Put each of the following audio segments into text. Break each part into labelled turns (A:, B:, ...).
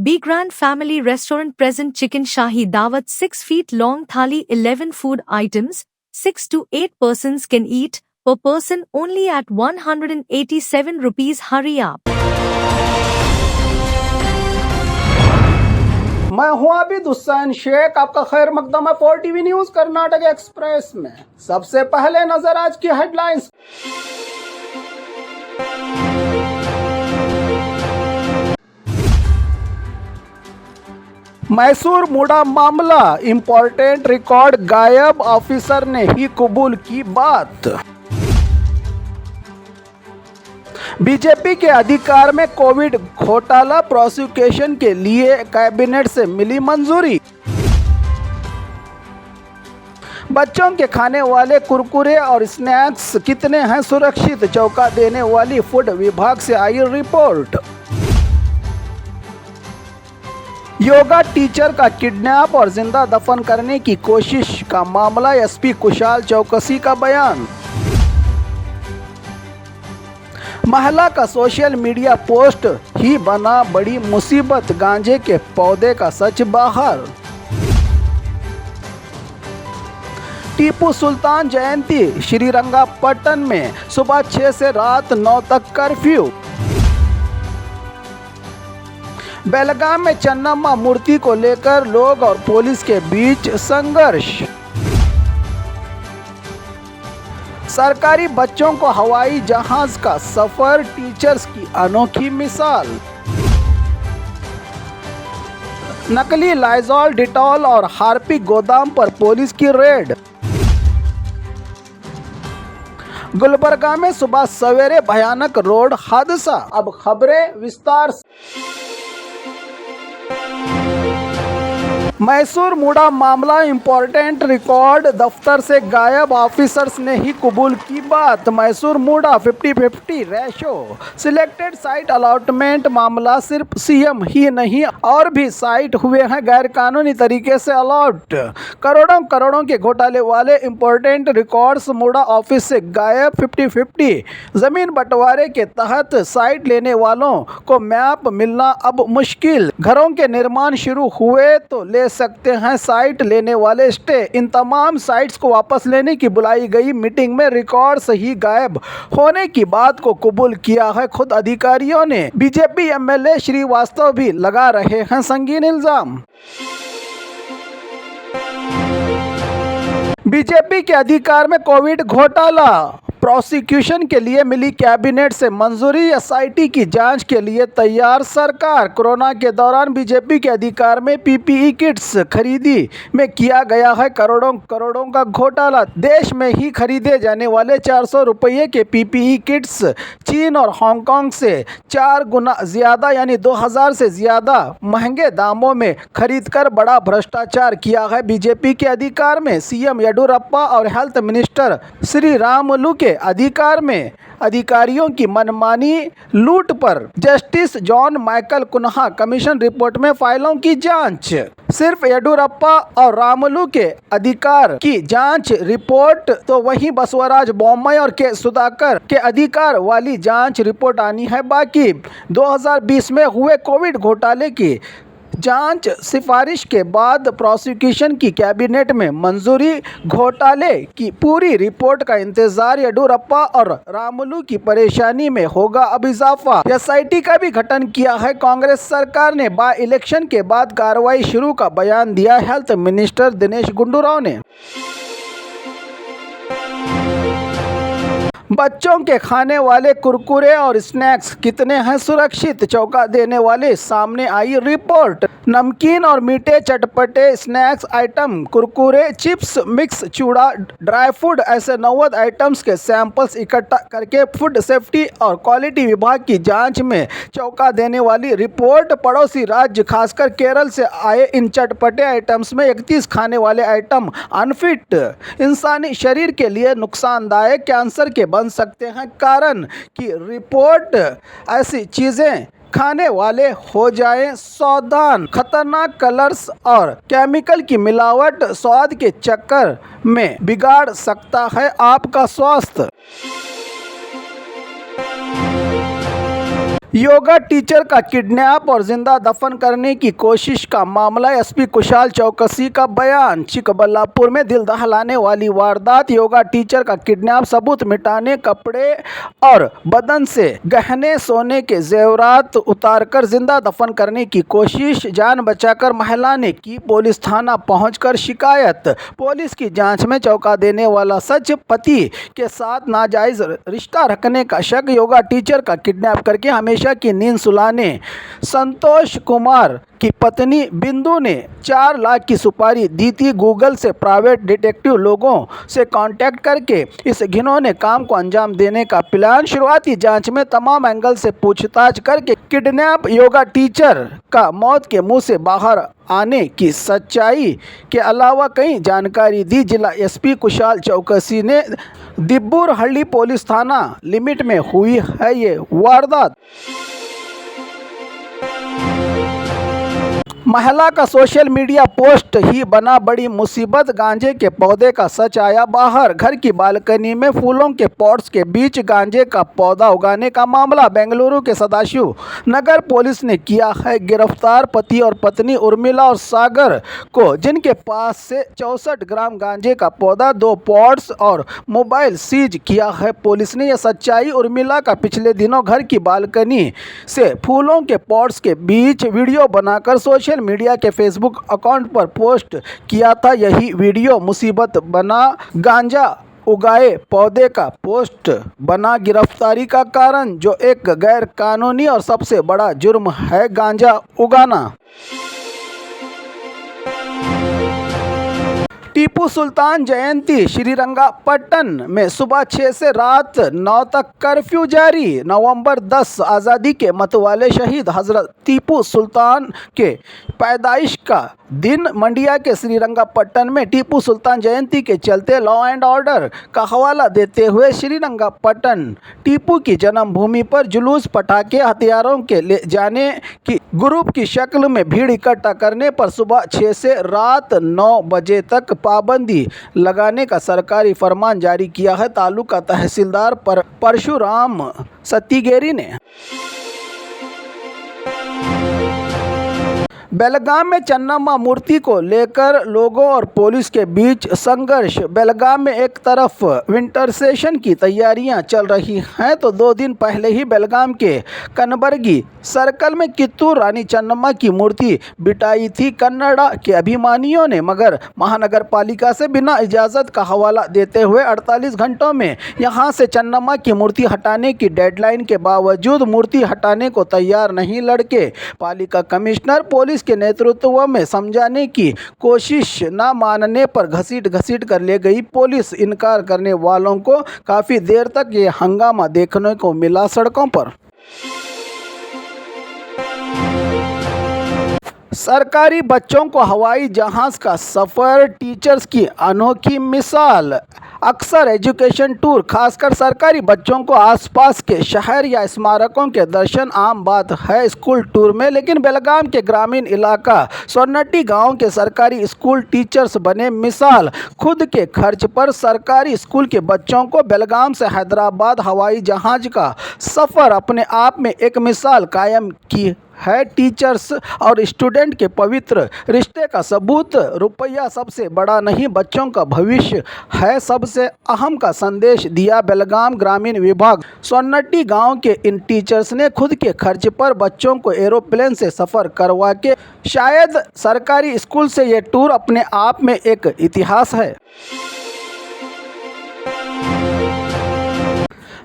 A: Be Grand Family Restaurant present chicken shahi dawat 6 feet long thali 11 food items, 6 to 8 persons can eat, per person only at 187 rupees. Hurry up.
B: मैं हूं आबिद हुसैन शेख, आपका खैर मकदम है 4TV news Karnataka express में। सबसे पहले नजर आज की हेडलाइंस। मैसूर मुड़ा मामला, इंपॉर्टेंट रिकॉर्ड गायब, ऑफिसर ने ही कबूल की बात। बीजेपी के अधिकार में कोविड घोटाला, प्रोसिक्यूशन के लिए कैबिनेट से मिली मंजूरी। बच्चों के खाने वाले कुरकुरे और स्नैक्स कितने हैं सुरक्षित, चौंका देने वाली फूड विभाग से आई रिपोर्ट। योगा टीचर का किडनैप और जिंदा दफन करने की कोशिश का मामला, एसपी कुशाल चौकसी का बयान। महिला का सोशल मीडिया पोस्ट ही बना बड़ी मुसीबत, गांजे के पौधे का सच बाहर। टीपू सुल्तान जयंती, श्रीरंगापट्टन में सुबह 6 से रात 9 तक कर्फ्यू। बेलगाम में चन्नम्मा मूर्ति को लेकर लोग और पुलिस के बीच संघर्ष। सरकारी बच्चों को हवाई जहाज का सफर, टीचर्स की अनोखी मिसाल। नकली लाइजॉल, डिटॉल और हार्पिक गोदाम पर पुलिस की रेड। गुलबर्गा में सुबह सवेरे भयानक रोड हादसा। अब खबरें विस्तार से। मैसूर मुड़ा मामला, इंपॉर्टेंट रिकॉर्ड दफ्तर से गायब, ऑफिसर्स ने ही कबूल की बात। मैसूर मुड़ा 50-50 रेशो सिलेक्टेड साइट अलॉटमेंट मामला, सिर्फ सीएम ही नहीं और भी साइट हुए हैं गैरकानूनी तरीके से अलॉट। करोड़ों करोड़ों के घोटाले वाले इंपॉर्टेंट रिकॉर्ड्स मुड़ा ऑफिस से गायब। 50-50 जमीन बंटवारे के तहत साइट लेने वालों को मैप मिलना अब मुश्किल। घरों के निर्माण शुरू हुए तो ले सकते हैं साइट लेने वाले स्टे। इन तमाम साइट्स को वापस लेने की बुलाई गई मीटिंग में रिकॉर्ड्स ही गायब होने की बात को कबूल किया है खुद अधिकारियों ने। बीजेपी एमएलए श्रीवास्तव भी लगा रहे हैं संगीन इल्जाम। बीजेपी के अधिकार में कोविड घोटाला, प्रोसिक्यूशन के लिए मिली कैबिनेट से मंजूरी, एसआईटी की जांच के लिए तैयार सरकार। कोरोना के दौरान बीजेपी के अधिकार में पीपीई किट्स खरीदी में किया गया है करोड़ों करोड़ों का घोटाला। देश में ही खरीदे जाने वाले 400 रुपये के पीपीई किट्स चीन और हांगकांग से 4 गुना ज्यादा यानी 2000 से ज्यादा महंगे दामों में खरीदकर बड़ा भ्रष्टाचार किया है बीजेपी के अधिकार में। सीएम येडियुरप्पा और हेल्थ मिनिस्टर श्री रामुलु के अधिकार में अधिकारियों की मनमानी लूट पर justice John Michael Cunha commission report में फाइलों की जांच। सिर्फ येडियुरप्पा और रामुलु के अधिकार की जांच रिपोर्ट तो वहीं बसवराज बोम्मई और के सुधाकर के अधिकार वाली जांच रिपोर्ट आनी है बाकी। 2020 में हुए कोविड घोटाले की जांच सिफारिश के बाद प्रोसिक्यूशन की कैबिनेट में मंजूरी। घोटाले की पूरी रिपोर्ट का इंतजार, येडियुरप्पा और रामुलु की परेशानी में होगा अब इजाफा। एसआईटी का भी गठन किया है कांग्रेस सरकार ने। बाय इलेक्शन के बाद कार्रवाई शुरू का बयान दिया हेल्थ मिनिस्टर दिनेश गुंडूराव ने। बच्चों के खाने वाले कुरकुरे और स्नैक्स कितने हैं सुरक्षित, चौंका देने वाले सामने आई रिपोर्ट। नमकीन और मीठे चटपटे snacks item, Kurkure, chips, mix चूड़ा, ड्राई फूड, ऐसे 90 आइटम्स के सैंपल्स इकट्ठा करके फूड सेफ्टी और क्वालिटी विभाग की जांच में चौंका देने वाली रिपोर्ट। पड़ोसी राज्य खासकर केरल से आए इन चटपटे आइटम्स में 31 खाने वाले आइटम अनफिट, इंसानी शरीर के लिए नुकसानदायक, कैंसर के बन सकते हैं कारण की रिपोर्ट। ऐसी चीजें खाने वाले हो जाएं सावधान। खतरनाक कलर्स और केमिकल की मिलावट स्वाद के चक्कर में बिगाड़ सकता है आपका स्वास्थ्य। योगा टीचर का किडनैप और जिंदा दफन करने की कोशिश का मामला। एसपी कुशाल चौकसी का बयान। चिकबल्लापुर में दिल दहलाने वाली वारदात। योगा टीचर का किडनैप, सबूत मिटाने, कपड़े और बदन से गहने, सोने के जेवरात उतारकर जिंदा दफन करने की कोशिश। जान बचाकर महिला ने की पुलिस थाना पहुंचकर शिकायत। पुलिस की जांच में चौंका देने वाला सच। पति के साथ नाजायज रिश्ता रखने का शक। योगा टीचर का किडनैप करके हमेशा की नींद सुलाने। संतोष कुमार की पत्नी बिंदु ने 4 लाख की सुपारी दी थी। गूगल से प्राइवेट डिटेक्टिव लोगों से कांटेक्ट करके इस घिनौने काम को अंजाम देने का प्लान। शुरुआती जांच में तमाम एंगल से पूछताछ करके किडनैप योगा टीचर का मौत के मुंह से बाहर आने की सच्चाई के अलावा कई जानकारी दी। जिला एसपी कुशाल चौकसी ने दिब्बूरहಳ್ಳಿ पुलिस थाना लिमिट में हुई है ये वारदात। महिला का सोशल मीडिया पोस्ट ही बना बड़ी मुसीबत। गांजे के पौधे का सच आया बाहर। घर की बालकनी में फूलों के पॉट्स के बीच गांजे का पौधा उगाने का मामला। बेंगलुरु के सदाशिव नगर पुलिस ने किया है गिरफ्तार पति और पत्नी उर्मिला और सागर को, जिनके पास से 64 ग्राम गांजे का पौधा, 2 पॉट्स और मोबाइल सीज किया है पुलिस ने। यह सच्चाई। उर्मिला का पिछले दिनों घर की बालकनी से फूलों के पॉट्स के बीच वीडियो बनाकर सोशल मीडिया के फेसबुक अकाउंट पर पोस्ट किया था। यही वीडियो मुसीबत बना। गांजा उगाए पौधे का पोस्ट बना गिरफ्तारी का कारण, जो एक गैर कानूनी और सबसे बड़ा जुर्म है गांजा उगाना। टीपू सुल्तान जयंती श्रीरंगापट्टन में सुबह 6 से रात 9 तक कर्फ्यू जारी। नवंबर 10 आज़ादी के मतवाले शहीद हजरत टीपू सुल्तान के पैदाइश का दिन। मंडिया के श्रीरंगापट्टन में टीपू सुल्तान जयंती के चलते लॉ एंड ऑर्डर का हवाला देते हुए श्रीरंगापट्टन टीपू की जन्मभूमि पर जुलूस, पटाखे, हथियारों के ले जाने की ग्रुप की शक्ल में भीड़ इकट्ठा करने पर सुबह 6 से रात 9 बजे तक पाबंदी लगाने का सरकारी फरमान जारी किया है तालुका तहसीलदार परशुराम सत्तीगेरी ने। बेलगाम में चन्नम्मा मूर्ति को लेकर लोगों और पुलिस के बीच संघर्ष। बेलगाम में एक तरफ विंटर सेशन की तैयारियां चल रही हैं तो 2 दिन पहले ही बेलगाम के कनबर्गी सर्कल में कित्तूर रानी चन्नम्मा की मूर्ति बिठाई थी कन्नड़ा के अभिमानियों ने, मगर महानगर पालिका से बिना इजाज़त का हवाला देते हुए 48 घंटों में यहां से चन्नम्मा की मूर्ति हटाने की डेडलाइन के बावजूद मूर्ति हटाने को तैयार नहीं लड़के। पालिका कमिश्नर पुलिस के नेतृत्व में समझाने की कोशिश, न मानने पर घसीट कर ले गई पुलिस। इनकार करने वालों को काफी देर तक ये हंगामा देखने को मिला सड़कों पर। सरकारी बच्चों को हवाई जहाज का सफर, टीचर्स की अनोखी मिसाल। अक्सर एजुकेशन टूर, खासकर सरकारी बच्चों को आसपास के शहर या स्मारकों के दर्शन आम बात है स्कूल टूर में, लेकिन बेलगाम के ग्रामीण इलाका सोन्नटी गांव के सरकारी स्कूल टीचर्स बने मिसाल। खुद के खर्च पर सरकारी स्कूल के बच्चों को बेलगाम से हैदराबाद हवाई जहाज का सफर अपने आप में एक मिसाल कायम की है। टीचर्स और स्टूडेंट के पवित्र रिश्ते का सबूत। रुपया सबसे बड़ा नहीं, बच्चों का भविष्य है सबसे अहम का संदेश दिया बेलगाम ग्रामीण विभाग सोन्नटी गांव के इन टीचर्स ने खुद के खर्च पर बच्चों को एरोप्लेन से सफ़र करवा के। शायद सरकारी स्कूल से ये टूर अपने आप में एक इतिहास है।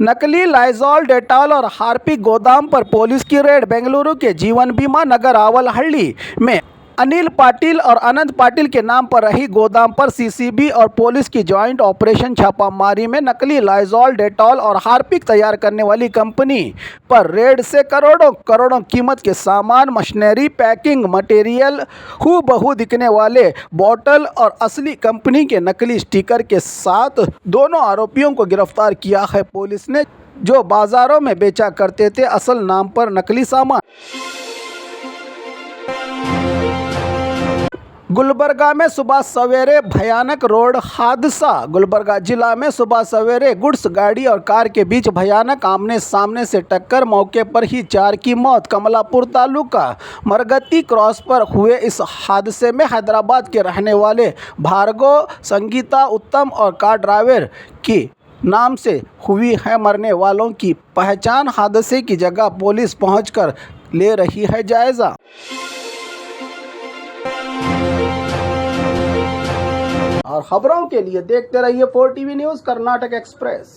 B: नकली लाइजॉल, डेटॉल और हार्पिक गोदाम पर पुलिस की रेड। बेंगलुरु के जीवन बीमा नगर आवलहಳ್ಳಿ में अनिल पाटिल और अनंत पाटिल के नाम पर रही गोदाम पर सीसीबी और पुलिस की ज्वाइंट ऑपरेशन छापामारी में नकली लाइजॉल, डेटॉल और हार्पिक तैयार करने वाली कंपनी पर रेड से करोड़ों कीमत के सामान, मशीनरी, पैकिंग मटेरियल, हूबहू दिखने वाले बोतल और असली कंपनी के नकली स्टिकर के साथ दोनों आरोपियों को गिरफ्तार किया है पुलिस ने, जो बाजारों में बेचा करते थे असल नाम पर नकली सामान। गुलबर्गा में सुबह सवेरे भयानक रोड हादसा। गुलबर्गा जिला में सुबह सवेरे गुड्स गाड़ी और कार के बीच भयानक आमने सामने से टक्कर, मौके पर ही 4 की मौत। कमलापुर तालुका मरगती क्रॉस पर हुए इस हादसे में हैदराबाद के रहने वाले भार्गव, संगीता, उत्तम और कार ड्राइवर की नाम से हुई है। मरने वालों की पहचान। हादसे की जगह पुलिस पहुंचकर ले रही है जायजा। और खबरों के लिए देखते रहिए 4 टीवी न्यूज़ कर्नाटक एक्सप्रेस।